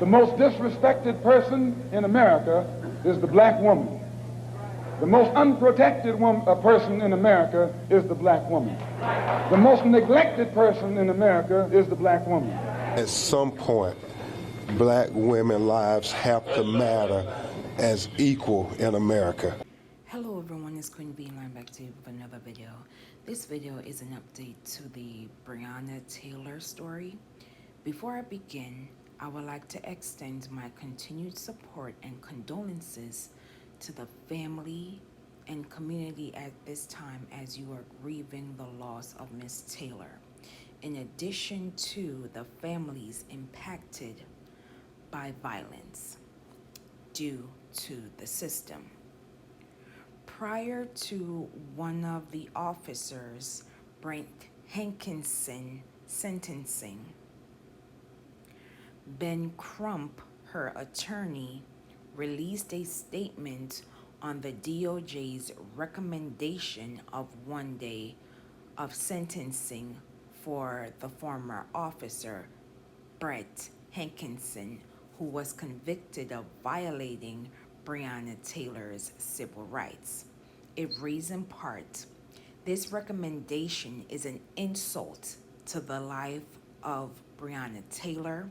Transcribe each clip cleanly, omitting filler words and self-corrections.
The most disrespected person in America is the black woman. The most unprotected person in America is the black woman. The most neglected person in America is the black woman. At some point, black women's lives have to matter as equal in America. Hello everyone, it's Queen B, and I'm back to you with another video. This video is an update to the Breonna Taylor story. Before I begin, I would like to extend my continued support and condolences to the family and community at this time as you are grieving the loss of Miss Taylor, in addition to the families impacted by violence due to the system. Prior to one of the officers, Brent Hankinson, sentencing, Ben Crump, her attorney, released a statement on the DOJ's recommendation of 1 day of sentencing for the former officer, Brett Hankinson, who was convicted of violating Breonna Taylor's civil rights. It reads in part, "This recommendation is an insult to the life of Breonna Taylor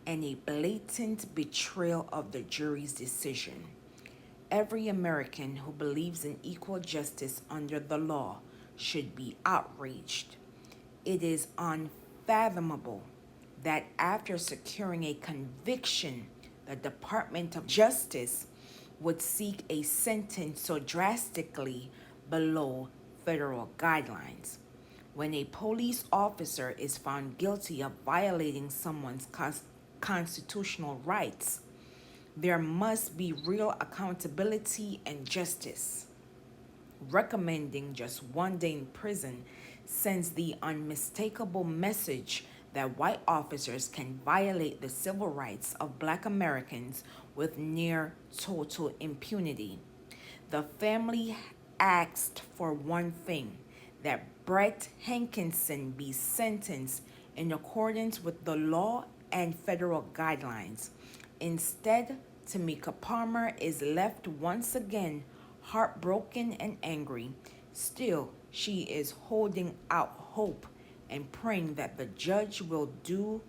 and a blatant betrayal of the jury's decision. Every American who believes in equal justice under the law should be outraged. It is unfathomable that after securing a conviction, the Department of Justice would seek a sentence so drastically below federal guidelines. When a police officer is found guilty of violating someone's constitutional rights, there must be real accountability and justice. Recommending just 1 day in prison sends the unmistakable message that white officers can violate the civil rights of black Americans with near total impunity. The family asked for one thing, that Brett Hankinson be sentenced in accordance with the law and federal guidelines. Instead, Tamika Palmer is left once again heartbroken and angry. Still, she is holding out hope and praying that the judge will do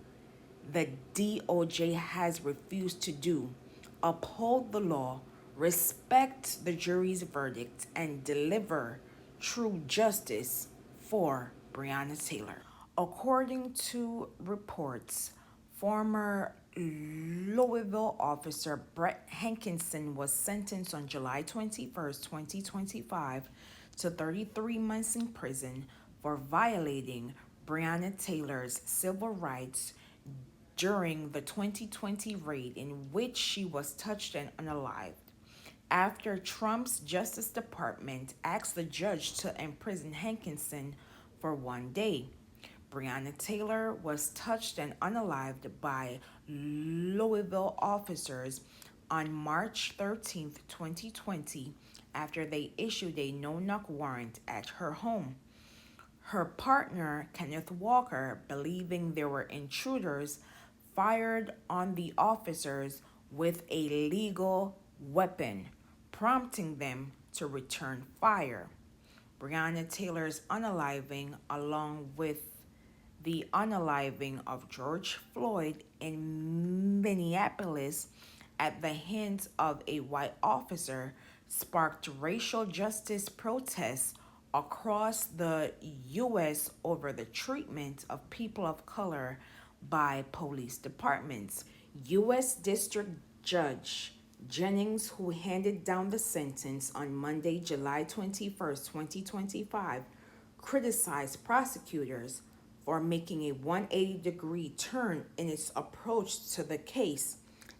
the DOJ has refused to do, uphold the law, respect the jury's verdict, and deliver true justice for Breonna Taylor." According to reports, former Louisville officer Brett Hankinson was sentenced on July 21st, 2025 to 33 months in prison for violating Breonna Taylor's civil rights during the 2020 raid in which she was touched and unalived. After Trump's Justice Department asked the judge to imprison Hankinson for 1 day, Breonna Taylor was touched and unalived by Louisville officers on March 13, 2020, after they issued a no-knock warrant at her home. Her partner, Kenneth Walker, believing there were intruders, fired on the officers with a lethal weapon, prompting them to return fire. Breonna Taylor's unaliving, along with the unaliving of George Floyd in Minneapolis at the hands of a white officer, sparked racial justice protests across the U.S. over the treatment of people of color by police departments. U.S. District Judge Jennings, who handed down the sentence on Monday, July 21st, 2025, criticized prosecutors for making a 180-degree turn in its approach to the case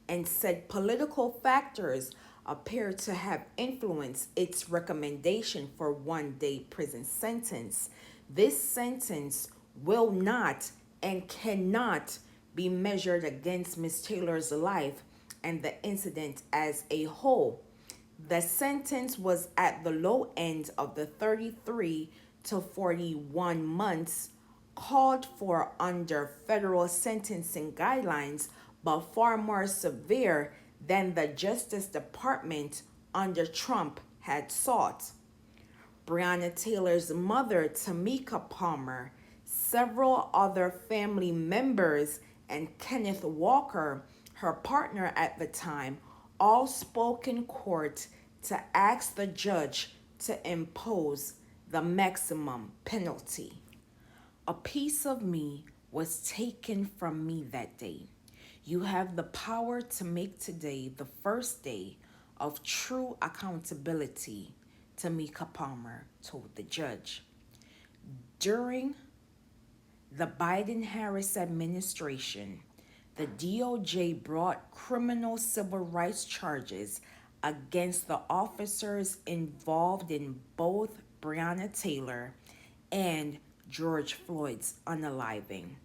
and said political factors appear to have influenced its recommendation for 1 day prison sentence. This sentence will not and cannot be measured against Ms. Taylor's life and the incident as a whole. The sentence was at the low end of the 33 to 41 months called for under federal sentencing guidelines but far more severe than the Justice Department under Trump had sought. Breonna Taylor's mother, Tamika Palmer, several other family members, and Kenneth Walker, her partner at the time, all spoke in court to ask the judge to impose the maximum penalty. A piece of me was taken from me that day. You have the power to make today the first day of true accountability, Tamika Palmer told the judge. During the Biden-Harris administration, the DOJ brought criminal civil rights charges against the officers involved in both Breonna Taylor and George Floyd's unaliving.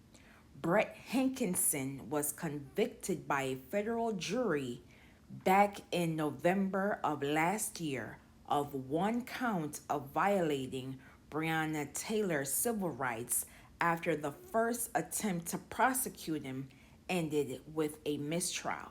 Brett Hankinson was convicted by a federal jury back in November of last year of one count of violating Breonna Taylor's civil rights after the first attempt to prosecute him ended with a mistrial.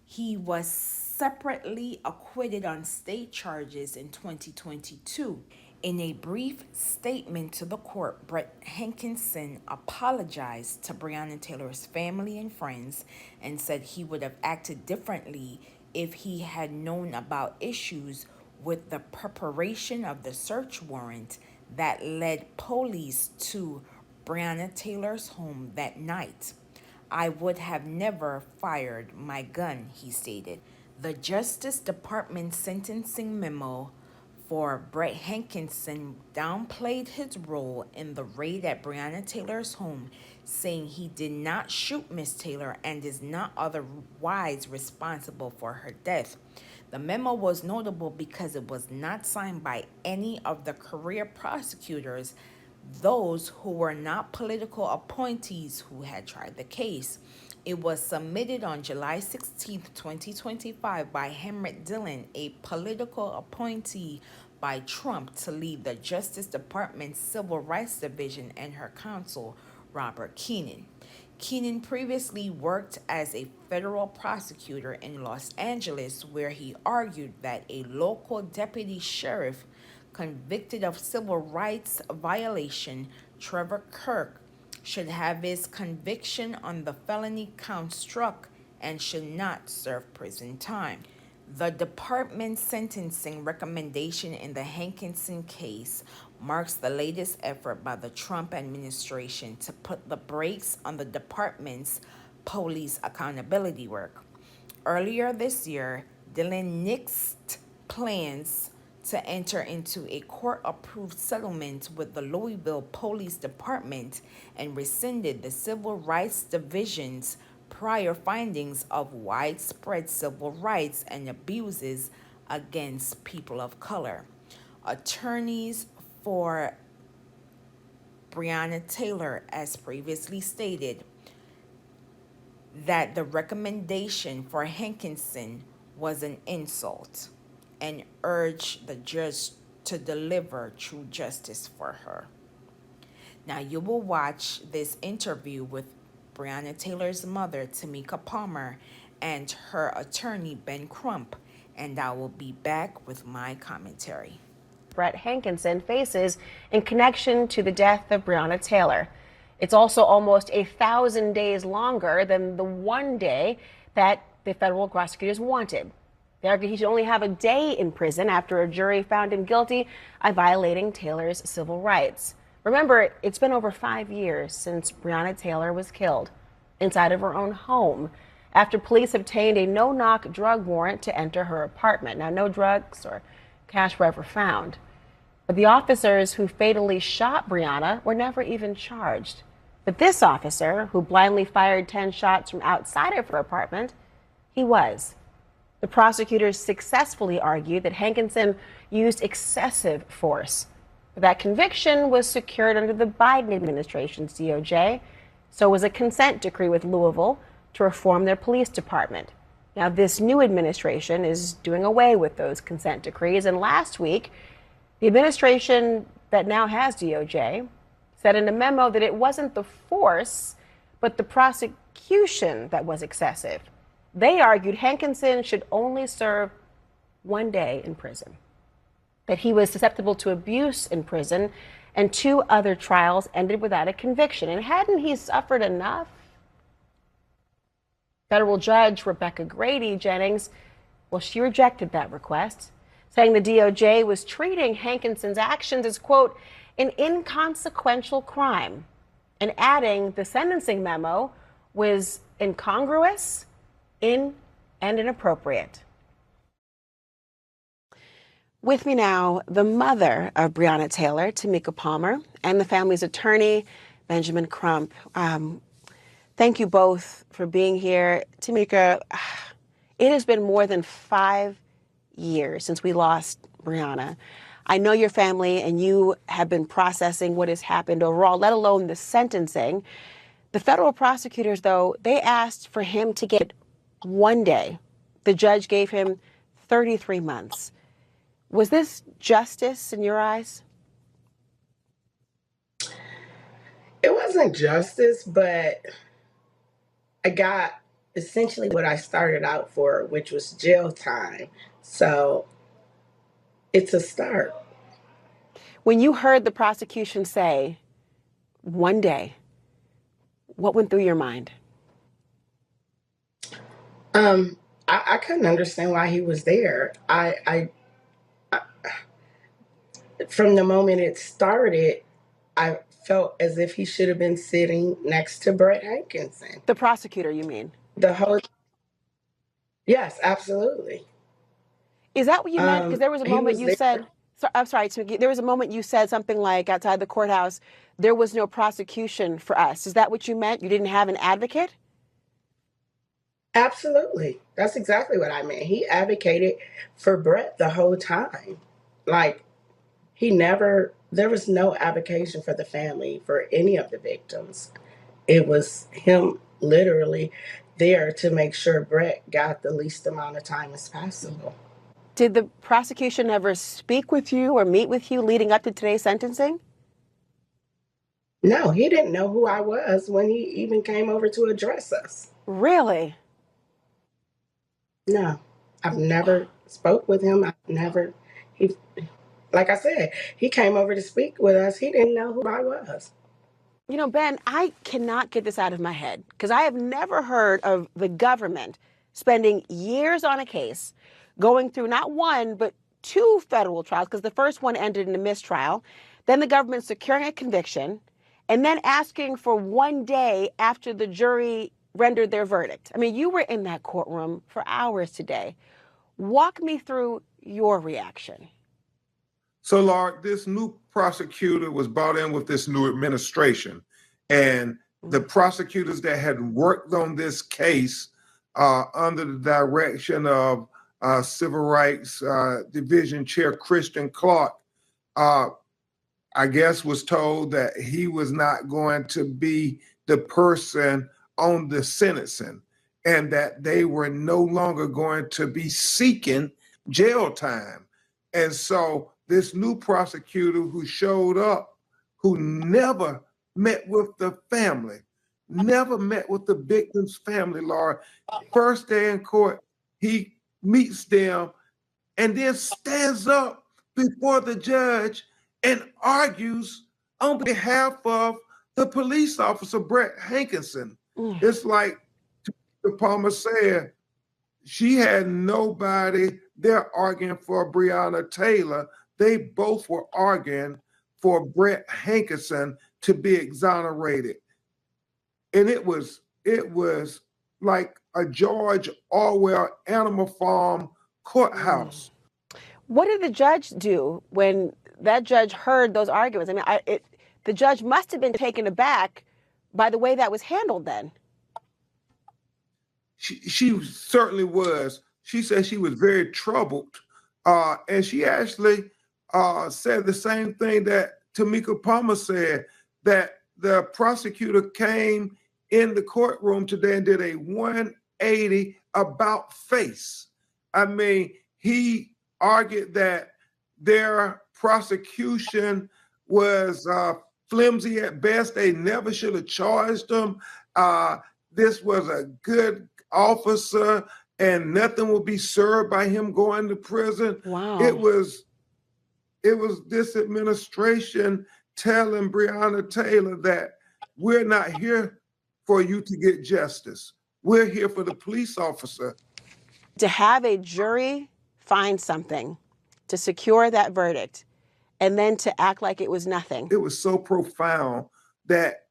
He was separately acquitted on state charges in 2022. In a brief statement to the court, Brett Hankinson apologized to Breonna Taylor's family and friends and said he would have acted differently if he had known about issues with the preparation of the search warrant that led police to Breonna Taylor's home that night. I would have never fired my gun, he stated. The Justice Department sentencing memo for Brett Hankinson downplayed his role in the raid at Breonna Taylor's home, saying he did not shoot Miss Taylor and is not otherwise responsible for her death. The memo was notable because it was not signed by any of the career prosecutors, those who were not political appointees who had tried the case. It was submitted on July 16, 2025 by Henry Dillon, a political appointee by Trump to lead the Justice Department's Civil Rights Division, and her counsel, Robert Keenan. Keenan previously worked as a federal prosecutor in Los Angeles, where he argued that a local deputy sheriff convicted of civil rights violation, Trevor Kirk, should have his conviction on the felony count struck and should not serve prison time. The department's sentencing recommendation in the Hankinson case marks the latest effort by the Trump administration to put the brakes on the department's police accountability work. Earlier this year, Dillon nixed plans to enter into a court-approved settlement with the Louisville Police Department and rescinded the Civil Rights Division's prior findings of widespread civil rights and abuses against people of color. Attorneys for Breonna Taylor, as previously stated, that the recommendation for Hankinson was an insult and urged the judge to deliver true justice for her. Now you will watch this interview with Breonna Taylor's mother, Tamika Palmer, and her attorney, Ben Crump, and I will be back with my commentary. Brett Hankinson faces in connection to the death of Breonna Taylor. It's also almost 1,000 days longer than the one day that the federal prosecutors wanted. They argued he should only have a day in prison after a jury found him guilty of violating Taylor's civil rights. Remember, it's been over 5 years since Breonna Taylor was killed inside of her own home after police obtained a no-knock drug warrant to enter her apartment. Now, no drugs or cash were ever found. But the officers who fatally shot Breonna were never even charged. But this officer, who blindly fired 10 shots from outside of her apartment, he was. The prosecutors successfully argued that Hankinson used excessive force. But that conviction was secured under the Biden administration's DOJ. So was a consent decree with Louisville to reform their police department. Now, this new administration is doing away with those consent decrees. And last week, the administration that now has DOJ said in a memo that it wasn't the force, but the prosecution that was excessive. They argued Hankinson should only serve 1 day in prison, that he was susceptible to abuse in prison, and 2 other trials ended without a conviction. And hadn't he suffered enough? Federal Judge Rebecca Grady Jennings, well, she rejected that request, saying the DOJ was treating Hankinson's actions as, quote, an inconsequential crime, and adding the sentencing memo was incongruous, and inappropriate. With me now, the mother of Breonna Taylor, Tamika Palmer, and the family's attorney, Benjamin Crump. Thank you both for being here. Tamika, it has been more than 5 years since we lost Breonna. I know your family and you have been processing what has happened overall, let alone the sentencing. The federal prosecutors, though, they asked for him to get 1 day. The judge gave him 33 months. Was this justice in your eyes? It wasn't justice, but I got essentially what I started out for, which was jail time. So it's a start. When you heard the prosecution say 1 day, what went through your mind? I couldn't understand why he was there. I from the moment it started, I felt as if he should have been sitting next to Brett Hankinson. The prosecutor, you mean? The whole Yes, absolutely. Is that what you meant? Because there was a He moment was you there. said, I'm sorry, Tamika, there was a moment you said something like outside the courthouse, there was no prosecution for us. Is that what you meant? You didn't have an advocate? Absolutely. That's exactly what I meant. He advocated for Brett the whole time. Like, there was no advocacy for the family, for any of the victims. It was him literally there to make sure Brett got the least amount of time as possible. Did the prosecution ever speak with you or meet with you leading up to today's sentencing? No, he didn't know who I was when he even came over to address us. Really? No, I've never spoke with him. He, like I said, he came over to speak with us. He didn't know who I was. You know, Ben, I cannot get this out of my head because I have never heard of the government spending years on a case, going through not 1, but 2 federal trials, because the first one ended in a mistrial, then the government securing a conviction, and then asking for 1 day after the jury rendered their verdict. I mean, you were in that courtroom for hours today. Walk me through your reaction. So, Lark, this new prosecutor was brought in with this new administration, and the prosecutors that had worked on this case under the direction of Civil Rights Division Chair Christian Clark, I guess was told that he was not going to be the person on the sentencing, and that they were no longer going to be seeking jail time. And so this new prosecutor who showed up, who never met with the family, never met with the victim's family, Laura. First day in court, he meets them and then stands up before the judge and argues on behalf of the police officer, Brett Hankinson. It's like the Palmer said, she had nobody there arguing for Breonna Taylor. They both were arguing for Brett Hankinson to be exonerated. And it was like a George Orwell Animal Farm courthouse. What did the judge do when that judge heard those arguments? I mean, the judge must have been taken aback by the way that was handled then. She certainly was. She said she was very troubled. And she actually said the same thing that Tamika Palmer said, that the prosecutor came in the courtroom today and did a 180 about face. I mean, he argued that their prosecution was flimsy at best. They never should have charged them. this was a good officer and nothing will be served by him going to prison. Wow. It was this administration telling Breonna Taylor that we're not here for you to get justice. We're here for the police officer. To have a jury find something to secure that verdict and then to act like it was nothing. It was so profound that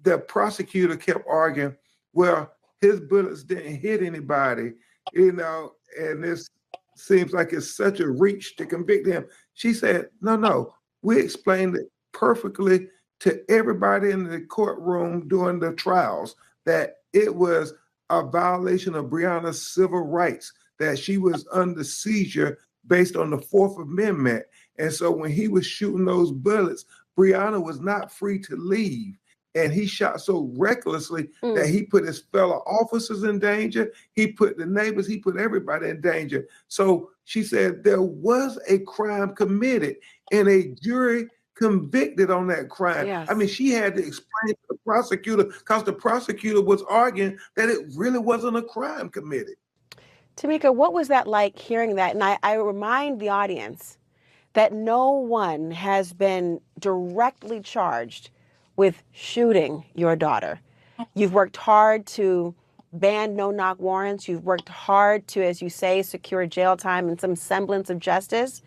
the prosecutor kept arguing, well, his bullets didn't hit anybody, and this seems like it's such a reach to convict him. She said, no, we explained it perfectly to everybody in the courtroom during the trials that it was a violation of Breonna's civil rights, that she was under seizure based on the Fourth Amendment. And so when he was shooting those bullets, Breonna was not free to leave. And he shot so recklessly that he put his fellow officers in danger. He put the neighbors, he put everybody in danger. So she said there was a crime committed and a jury convicted on that crime. Yes. I mean, she had to explain to the prosecutor because the prosecutor was arguing that it really wasn't a crime committed. Tamika, what was that like hearing that? And I remind the audience that no one has been directly charged with shooting your daughter. You've worked hard to ban no-knock warrants. You've worked hard to, as you say, secure jail time and some semblance of justice.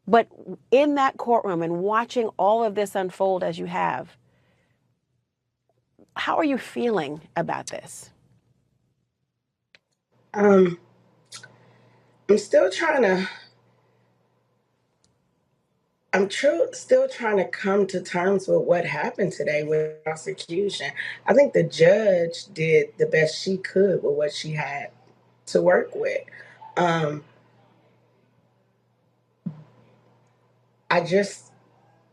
But in that courtroom and watching all of this unfold as you have, how are you feeling about this? I'm still trying to. Still trying to come to terms with what happened today with prosecution. I think the judge did the best she could with what she had to work with. I just,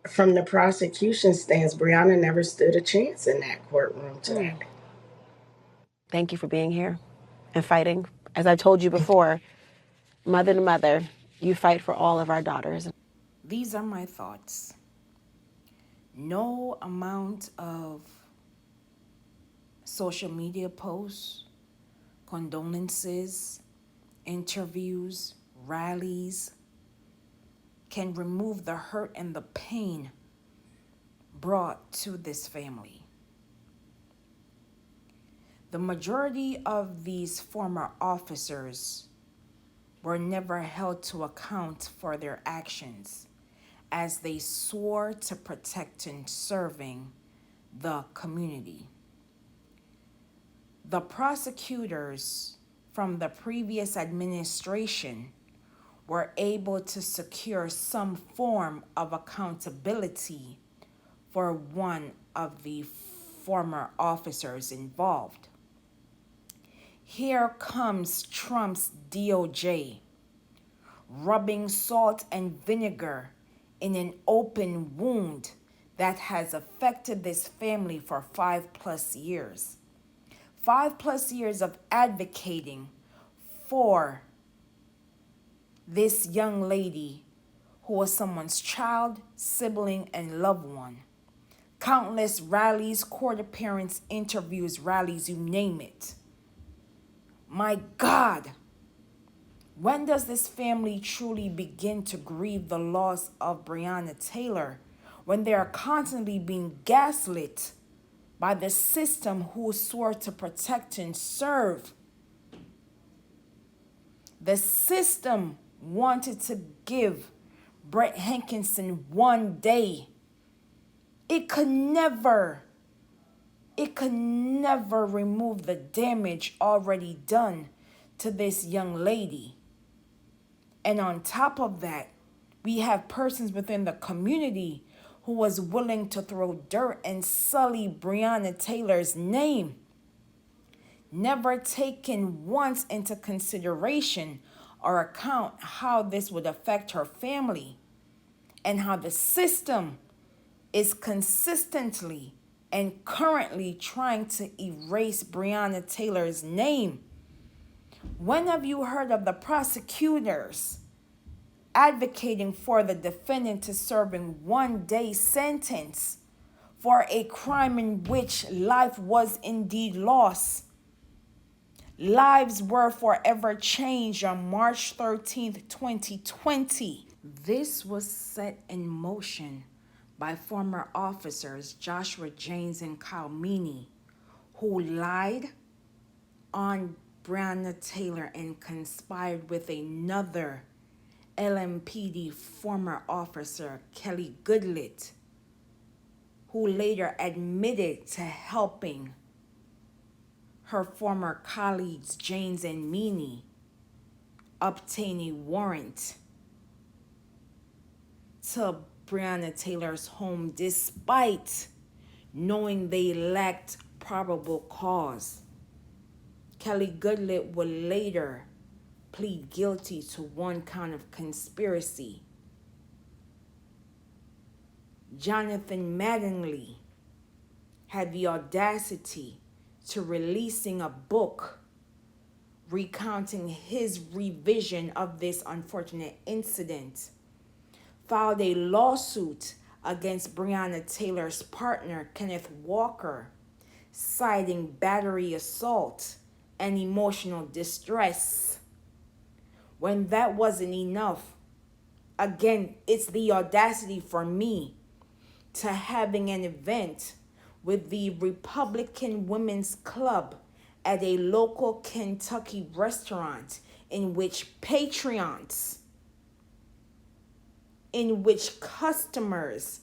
from the prosecution stance, Breonna never stood a chance in that courtroom today. Thank you for being here and fighting. As I told you before, mother to mother, you fight for all of our daughters. These are my thoughts. No amount of social media posts, condolences, interviews, rallies can remove the hurt and the pain brought to this family. The majority of these former officers were never held to account for their actions, as they swore to protect and serving the community. The prosecutors from the previous administration were able to secure some form of accountability for one of the former officers involved. Here comes Trump's DOJ, rubbing salt and vinegar in an open wound that has affected this family for 5+ years. 5+ years of advocating for this young lady who was someone's child, sibling, and loved one. Countless rallies, court appearance, interviews, rallies, you name it. My God, when does this family truly begin to grieve the loss of Breonna Taylor, when they are constantly being gaslit by the system who swore to protect and serve? The system wanted to give Brett Hankinson 1 day. It could never remove the damage already done to this young lady. And on top of that, we have persons within the community who was willing to throw dirt and sully Breonna Taylor's name, never taking once into consideration or account how this would affect her family, and how the system is consistently and currently trying to erase Breonna Taylor's name. When have you heard of the prosecutors advocating for the defendant to serve a 1 day sentence for a crime in which life was indeed lost. Lives were forever changed on March 13th, 2020. This was set in motion by former officers Joshua James and Kyle Meany, who lied on Breonna Taylor and conspired with another LMPD former officer, Kelly Goodlett, who later admitted to helping her former colleagues James and Meany obtain a warrant to Breonna Taylor's home despite knowing they lacked probable cause. Kelly Goodlett would later plead guilty to one count of conspiracy. Jonathan Mattingly had the audacity to releasing a book recounting his revision of this unfortunate incident, filed a lawsuit against Breonna Taylor's partner, Kenneth Walker, citing battery assault and emotional distress. When that wasn't enough, again, it's the audacity for me to having an event with the Republican Women's Club at a local Kentucky restaurant in which customers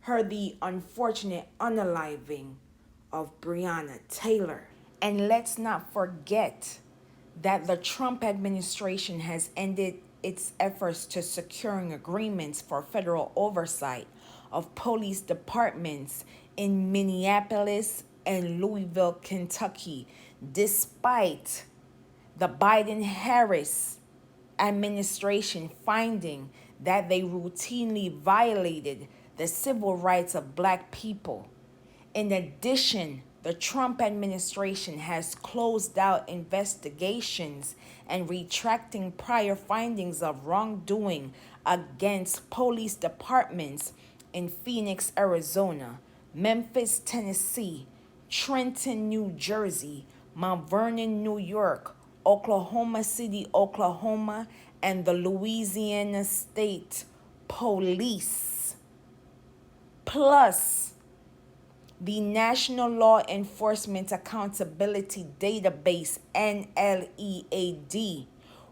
heard the unfortunate unaliving of Breonna Taylor. And let's not forget that the Trump administration has ended its efforts to securing agreements for federal oversight of police departments in Minneapolis and Louisville, Kentucky, despite the Biden-Harris administration finding that they routinely violated the civil rights of Black people. In addition, the Trump administration has closed out investigations and retracting prior findings of wrongdoing against police departments in Phoenix, Arizona, Memphis, Tennessee, Trenton, New Jersey, Mount Vernon, New York, Oklahoma City, Oklahoma, and the Louisiana State Police, plus the National Law Enforcement Accountability Database, NLEAD,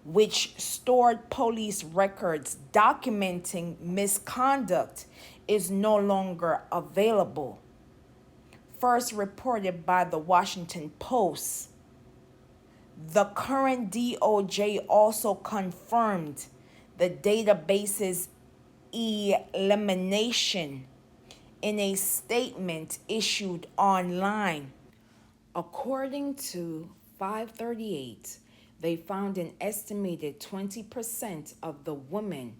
which stored police records documenting misconduct, is no longer available. First reported by the Washington Post, the current DOJ also confirmed the database's elimination in a statement issued online. According to 538, they found an estimated 20% of the women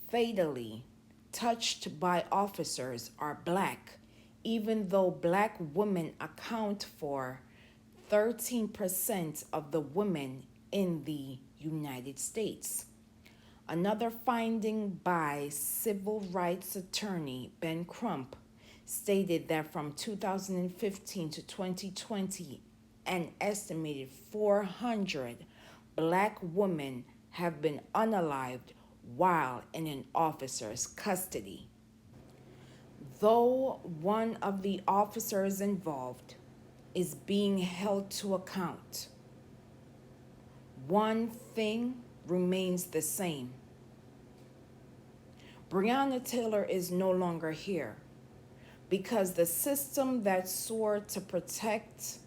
fatally touched by officers are Black, even though Black women account for 13% of the women in the United States. Another finding by civil rights attorney Ben Crump stated that from 2015 to 2020, an estimated 400 Black women have been unalived while in an officer's custody. Though one of the officers involved is being held to account, one thing remains the same. Breonna Taylor is no longer here because the system that swore to protect,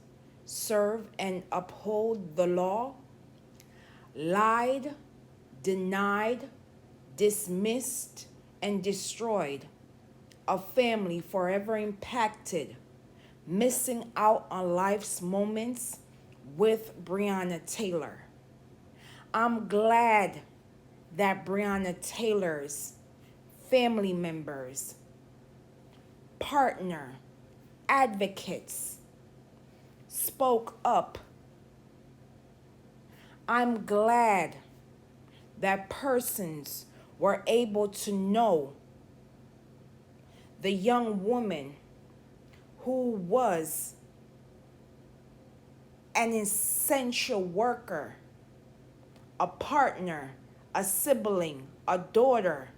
serve, and uphold the law lied, denied, dismissed, and destroyed a family forever impacted, missing out on life's moments with Breonna Taylor. I'm glad that Breonna Taylor's family members, partner, advocates spoke up. I'm glad that persons were able to know the young woman who was an essential worker, a partner, a sibling, a daughter,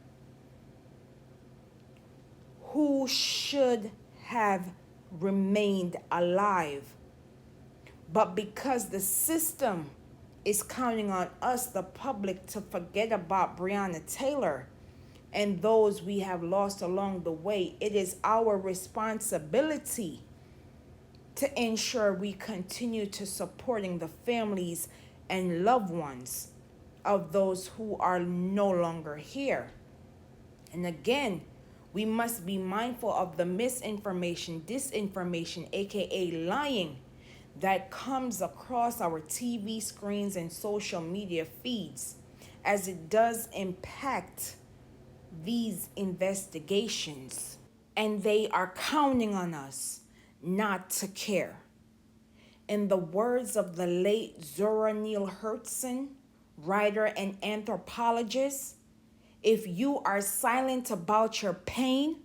who should have remained alive. But because the system is counting on us, the public, to forget about Breonna Taylor and those we have lost along the way, it is our responsibility to ensure we continue to supporting the families and loved ones of those who are no longer here. And again, we must be mindful of the misinformation, disinformation, aka lying, that comes across our TV screens and social media feeds, as it does impact these investigations. And they are counting on us not to care. In the words of the late Zora Neale Hurston, writer and anthropologist, if you are silent about your pain,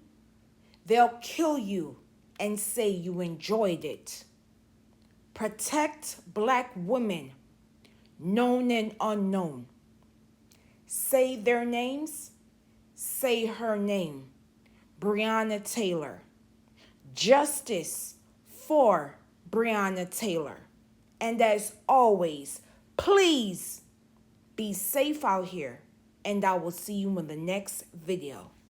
they'll kill you and say you enjoyed it. Protect Black women, known and unknown. Say their names, say her name, Breonna Taylor. Justice for Breonna Taylor. And as always, please be safe out here, and I will see you in the next video.